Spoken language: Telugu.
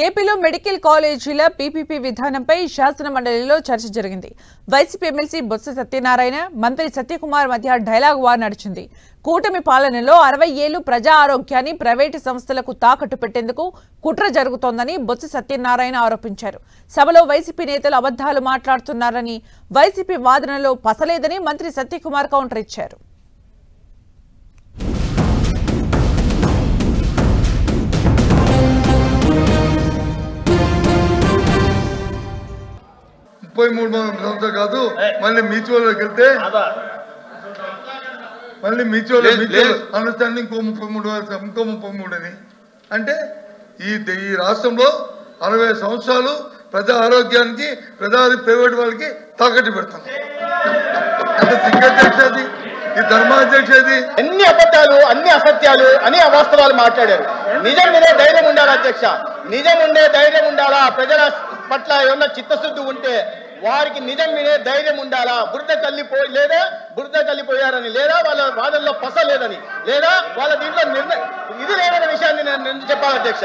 ఏపీలో మెడికల్ కాలేజీల పీపీపీ విధానంపై శాసన మండలిలో చర్చ జరిగింది. వైసీపీ ఎమ్మెల్సీ బొత్స సత్యనారాయణ, మంత్రి సత్యకుమార్ మధ్య డైలాగ్ వార్ నడిచింది. కూటమి పాలనలో 60 ఏళ్లు ప్రజా ఆరోగ్యాన్ని ప్రైవేటు సంస్థలకు తాకట్టు పెట్టేందుకు కుట్ర జరుగుతోందని బొత్స సత్యనారాయణ ఆరోపించారు. సభలో వైసీపీ నేతలు అబద్ధాలు మాట్లాడుతున్నారని, వైసీపీ వాదనలో పసలేదని మంత్రి సత్యకుమార్ కౌంటర్ ఇచ్చారు. కాదు మళ్ళీ మ్యూచువల్లోకి వెళ్తే మళ్ళీ మ్యూచువల్ అండర్స్టాండింగ్ ఇంకో 33 అని అంటే ఈ రాష్ట్రంలో 60 సంవత్సరాలు ప్రజా ఆరోగ్యానికి ప్రైవేట్ వాళ్ళకి తాకట్టు పెడతాం. అంటే సింగాధ్యక్షది ఈ ధర్మాధ్యక్షది అన్ని అబద్ధాలు అన్ని అసత్యాలు అని అవాస్తవాలు మాట్లాడారు. నిజం మీదే ధైర్యం ఉండాలి అధ్యక్ష, నిజం ఉండే ధైర్యం ఉండాలా. ప్రజల పట్ల ఏమన్నా చిత్తశుద్ధి ఉంటే వారికి నిజం మీదే ధైర్యం ఉండాలా. బురద తల్లిపోయారని లేదా వాళ్ళ వాదనలో పస లేదని లేదా వాళ్ళ దీంట్లో ఇది లేదనే విషయాన్ని నేను చెప్పాలి అధ్యక్ష.